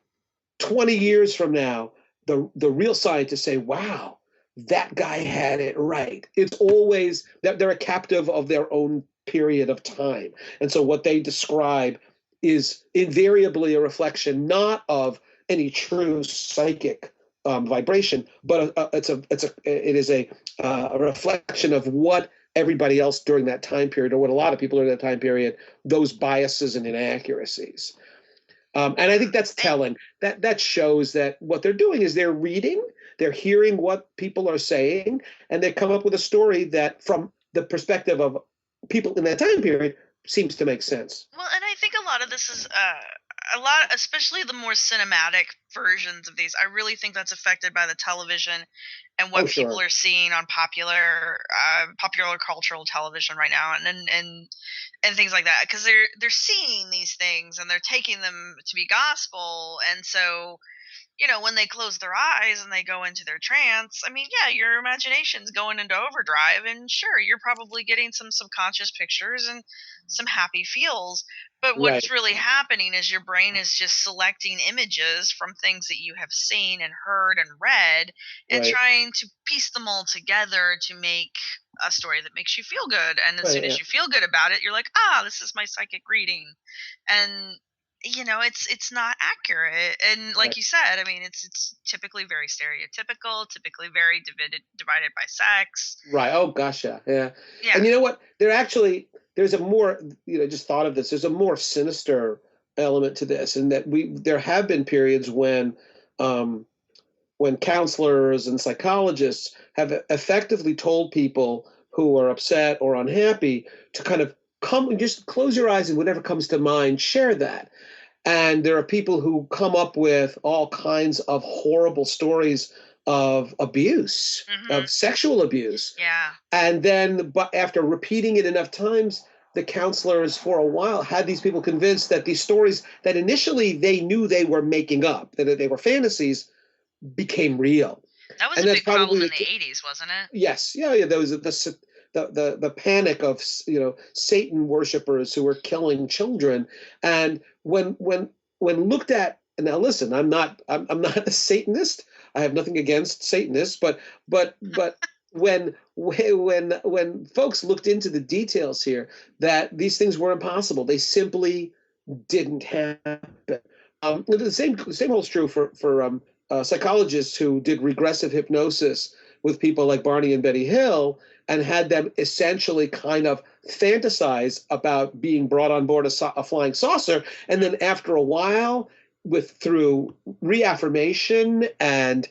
20 years from now, the real scientists say, wow, that guy had it right. It's always that they're a captive of their own period of time. And so what they describe is invariably a reflection not of any true psychic vibration, but it is a reflection of what everybody else during that time period, or what a lot of people during that time period, those biases and inaccuracies. And I think that's telling. That shows that what they're doing is they're reading, they're hearing what people are saying, and they come up with a story that, from the perspective of people in that time period, seems to make sense. Well, and I think a lot of this is especially the more cinematic versions of these. I really think that's affected by the television and what people are seeing on popular cultural television right now, and things like that, because they're seeing these things and they're taking them to be gospel, and so when they close their eyes and they go into their trance, I mean, yeah, your imagination's going into overdrive, and sure, you're probably getting some subconscious pictures and some happy feels. But Right, what's really happening is your brain is just selecting images from things that you have seen and heard and read and right, trying to piece them all together to make a story that makes you feel good. And as right, soon yeah, as you feel good about it, you're like, this is my psychic reading. And it's not accurate, and like right. you said, I mean, it's typically very stereotypical, typically very divided by sex. Right. Oh gosh, yeah, yeah. Yeah. And you know what? There's a more, just thought of this. There's a more sinister element to this, in that there have been periods um, when counselors and psychologists have effectively told people who are upset or unhappy to kind of come and just close your eyes, and whatever comes to mind, share that. And there are people who come up with all kinds of horrible stories of abuse, Hmm. of sexual abuse. Yeah. And then, but after repeating it enough times, the counselors for a while had these people convinced that these stories that initially they knew they were making up, that they were fantasies, became real. That was And a that's big problem probably in the 80s, wasn't it? yes, yeah, yeah. There was the panic of Satan worshippers who were killing children, and when looked at, and now listen, I'm not a Satanist. I have nothing against Satanists, but when folks looked into the details here, that these things were impossible. They simply didn't happen. The same holds true for psychologists who did regressive hypnosis with people like Barney and Betty Hill, and had them essentially kind of fantasize about being brought on board a flying saucer, and then after a while, through reaffirmation and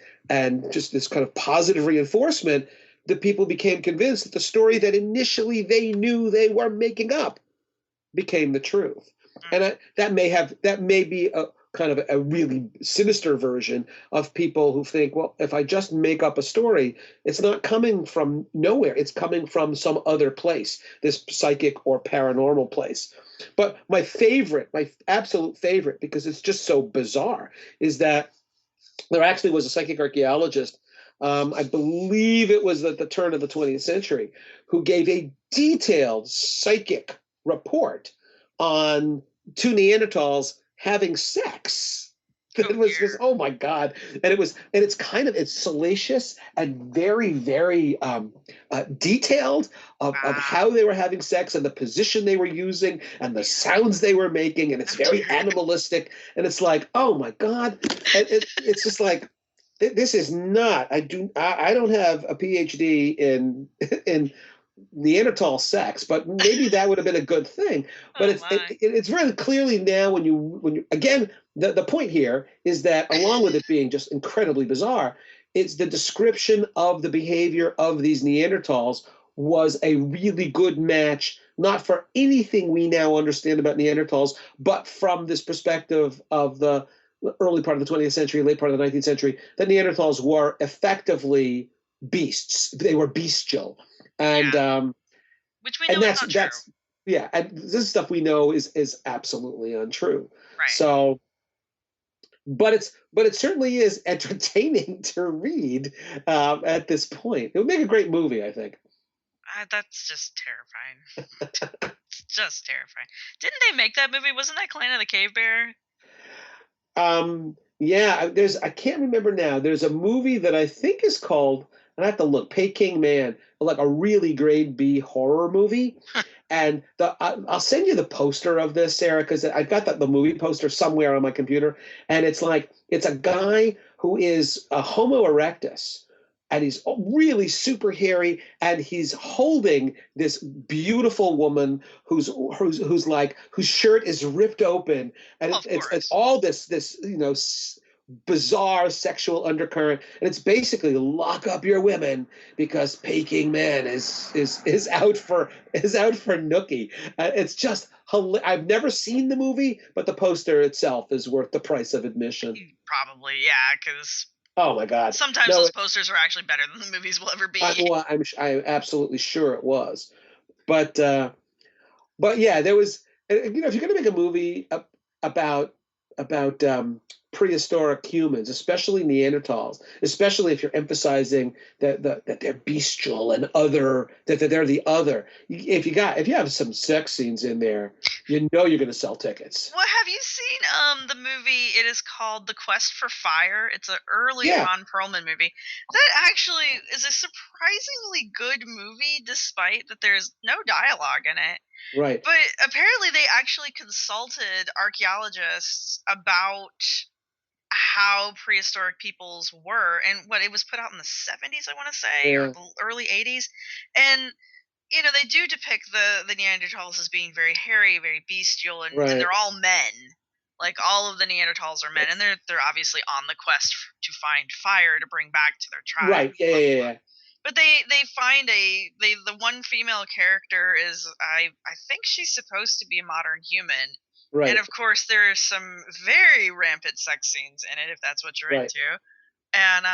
just this kind of positive reinforcement, the people became convinced that the story that initially they knew they were making up became the truth. And that may be a kind of a really sinister version of people who think, well, if I just make up a story, it's not coming from nowhere. It's coming from some other place, this psychic or paranormal place. But my absolute favorite, because it's just so bizarre, is that there actually was a psychic archaeologist, I believe it was at the turn of the 20th century, who gave a detailed psychic report on two Neanderthals having sex. It was just, oh my God. And it's salacious and very, very detailed of how they were having sex and the position they were using and the sounds they were making. And it's very animalistic. And it's like, oh my God. And it's just like, this is not, I don't have a PhD in Neanderthal sex, but maybe that would have been a good thing. But it's really clearly now when you again, the point here is that along with it being just incredibly bizarre, it's the description of the behavior of these Neanderthals was a really good match, not for anything we now understand about Neanderthals, but from this perspective of the early part of the 20th century, late part of the 19th century, that Neanderthals were effectively beasts. They were bestial. And which we know is not true. Yeah, and this stuff we know is absolutely untrue. Right. So, but it certainly is entertaining to read at this point. It would make a great movie, I think. That's just terrifying. It's just terrifying. Didn't they make that movie? Wasn't that Clan of the Cave Bear? Yeah, I can't remember now. There's a movie that I think is called, and I have to look, Peking Man, like a really grade B horror movie. And I'll send you the poster of this, Sarah, because I've got the movie poster somewhere on my computer. And it's a guy who is a Homo erectus, and he's really super hairy, and he's holding this beautiful woman whose shirt is ripped open, and it's all this bizarre sexual undercurrent, and it's basically lock up your women because Peking Man is out for nookie. It's just I've never seen the movie, but the poster itself is worth the price of admission. Probably, yeah, because oh my God, sometimes those posters are actually better than the movies will ever be. I'm absolutely sure it was, but yeah, there was, if you're going to make a movie about prehistoric humans, especially Neanderthals, especially if you're emphasizing that they're bestial and other, that they're the other. If you have some sex scenes in there, you know you're going to sell tickets. Well, have you seen the movie? It is called The Quest for Fire. It's an early Yeah. Ron Perlman movie. That actually is a surprisingly good movie, despite that there's no dialogue in it. Right. But apparently, they actually consulted archaeologists about how prehistoric peoples were, and what it was put out in the 70s, I want to say, or Yeah. the early 80s, and they do depict the Neanderthals as being very hairy, very bestial, and Right. they're all men. Like, all of the Neanderthals are men, and they're obviously on the quest to find fire to bring back to their tribe. Right. Yeah. But they find the one female character is, I think she's supposed to be a modern human. Right. And of course there's some very rampant sex scenes in it, if that's what you're Right. into. And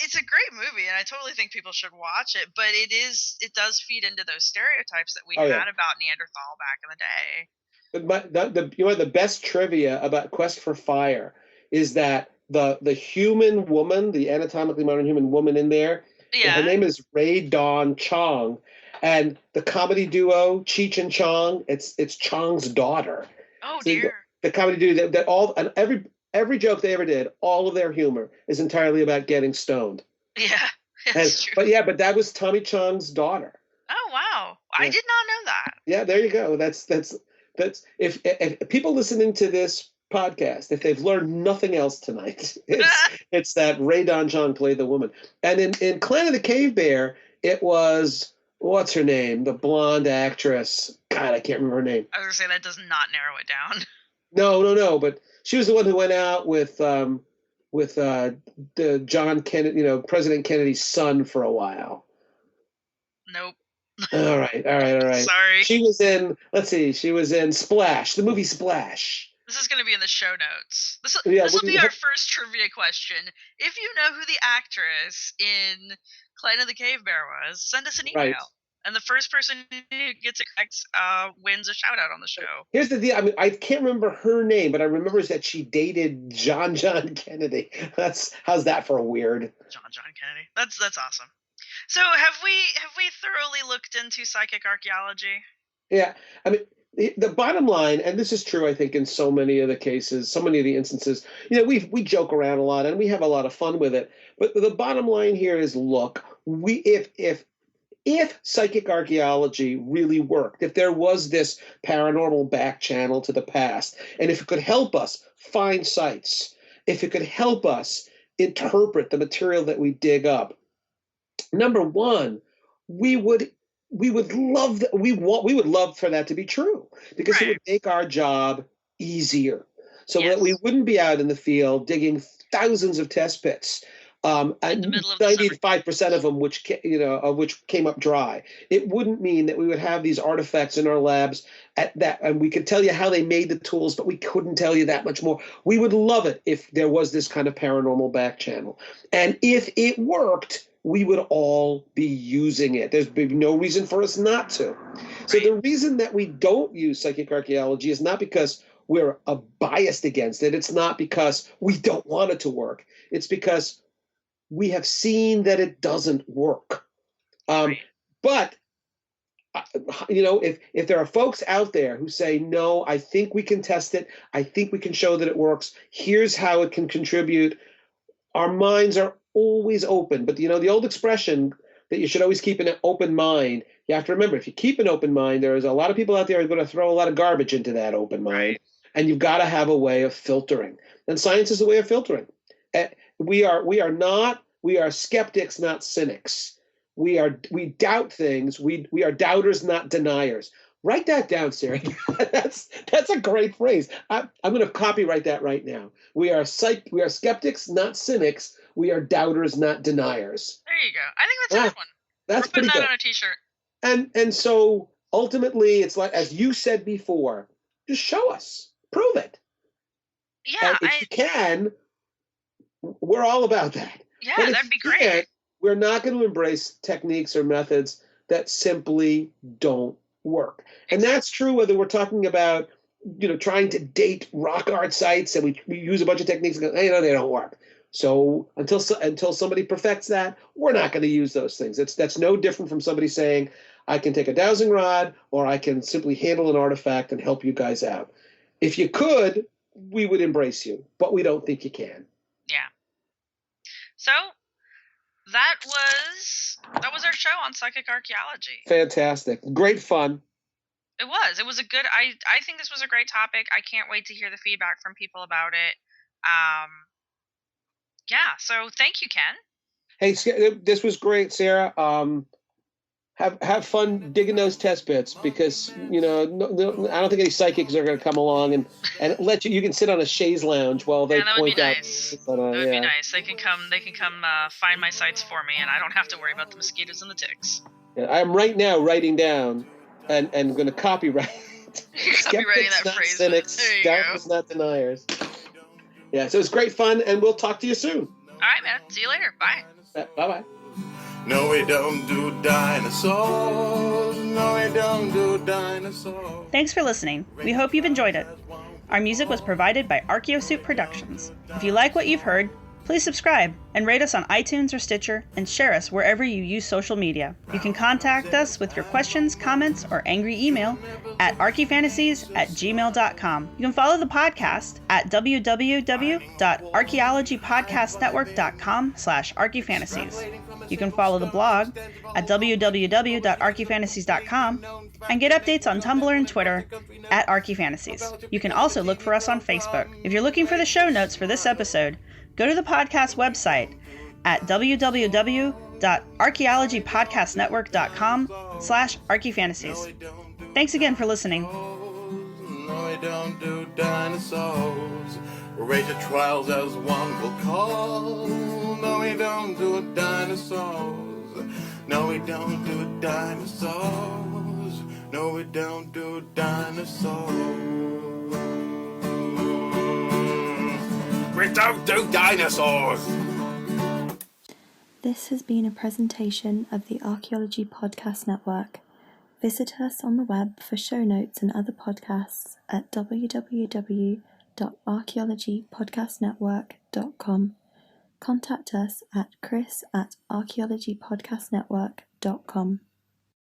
it's a great movie, and I totally think people should watch it. But it does feed into those stereotypes that we Oh, had yeah. about Neanderthal back in the day. But the best trivia about Quest for Fire is that the human woman, the anatomically modern human woman in there, Yeah. her name is Ray Dawn Chong, and the comedy duo Cheech and Chong, it's Chong's daughter. Oh See, dear. The comedy duo that all and every joke they ever did, all of their humor is entirely about getting stoned. Yeah, that's true. But that was Tommy Chong's daughter. Oh wow, I Yeah. did not know that. Yeah, there you go. That's if people listening to this podcast, if they've learned nothing else tonight, it's that Ray Don Chong played the woman. And in Clan of the Cave Bear, it was, what's her name? The blonde actress. God, I can't remember her name. I was gonna say that does not narrow it down. No, but she was the one who went out with the John Kennedy, President Kennedy's son for a while. Nope. All right. Sorry. She was in Splash, the movie Splash. This is going to be in the show notes. This Yeah, will be our first trivia question. If you know who the actress in Clan of the Cave Bear was, send us an email. Right. And the first person who gets it correct wins a shout out on the show. Here's the deal. I mean, I can't remember her name, but I remember that she dated John Kennedy. How's that for a weird? John Kennedy. That's awesome. So have we thoroughly looked into psychic archaeology? Yeah. I mean, the bottom line, and this is true, I think, in so many of the cases, so many of the instances, we joke around a lot and we have a lot of fun with it. But the bottom line here is, look, if psychic archaeology really worked, if there was this paranormal back channel to the past, and if it could help us find sites, if it could help us interpret the material that we dig up, number one, we would love that. We would love for that to be true, because it would make our job easier, so that we wouldn't be out in the field digging thousands of test pits. And 95% of them, which came up dry. It wouldn't mean that we would have these artifacts in our labs and we could tell you how they made the tools, but we couldn't tell you that much more. We would love it if there was this kind of paranormal back channel, and if it worked, we would all be using it. There's no reason for us not to. So the reason that we don't use psychic archaeology is not because we're biased against it. It's not because we don't want it to work. It's because we have seen that it doesn't work. But, if there are folks out there who say, no, I think we can test it, I think we can show that it works, here's how it can contribute, our minds are always open. But, the old expression that you should always keep an open mind, you have to remember, if you keep an open mind, there's a lot of people out there who are going to throw a lot of garbage into that open mind. And you've got to have a way of filtering. And science is a way of filtering. We are skeptics, not cynics. We doubt things. We are doubters, not deniers. Write that down, Sarah. That's a great phrase. I'm going to copyright that right now. We are skeptics, not cynics. We are doubters, not deniers. There you go. I think that's a good one. That's We're putting pretty that good on a t-shirt. And so ultimately, it's like, as you said before, just show us, prove it. Yeah, and if you can, we're all about that. Yeah, but that'd be great. We're not going to embrace techniques or methods that simply don't work. And that's true whether we're talking about trying to date rock art sites, and we use a bunch of techniques and go, hey, they don't work. So until somebody perfects that, we're not going to use those things. That's no different from somebody saying, I can take a dowsing rod, or I can simply handle an artifact and help you guys out. If you could, we would embrace you, but we don't think you can. Yeah. So that was our show on psychic archaeology. Fantastic. Great fun. It was a good, I think this was a great topic. I can't wait to hear the feedback from people about it. Yeah, so thank you, Ken. Hey, this was great, Sarah. Have fun digging those test bits, because I don't think any psychics are going to come along and let you can sit on a chaise lounge while they that point would be out. nice. That would be nice. They can come find my sites for me, and I don't have to worry about the mosquitoes and the ticks. Yeah, I'm right now writing down and going to copyright. Copywriting that phrase. Cynics, there you doubters, go. not deniers. Yeah, so it's great fun, and we'll talk to you soon. All right, man. See you later. Bye. Bye-bye. No, we don't do dinosaurs. No, we don't do dinosaurs. Thanks for listening. We hope you've enjoyed it. Our music was provided by Archaeosuit Productions. If you like what you've heard, please subscribe and rate us on iTunes or Stitcher, and share us wherever you use social media. You can contact us with your questions, comments, or angry email at archifantasies@gmail.com. You can follow the podcast at www.archaeologypodcastnetwork.com/archifantasies. You can follow the blog at www.archifantasies.com and get updates on Tumblr and Twitter at archifantasies. You can also look for us on Facebook. If you're looking for the show notes for this episode, go to the podcast website at www.archaeologypodcastnetwork.com/archifantasies. Thanks again for listening. No, we don't do dinosaurs. Rate the trials as one will call. No, we don't do dinosaurs. No, we don't do dinosaurs. No, we don't do dinosaurs. We don't do dinosaurs. This has been a presentation of the Archaeology Podcast Network. Visit us on the web for show notes and other podcasts at www.archaeologypodcastnetwork.com. Contact us at chris@archaeologypodcastnetwork.com.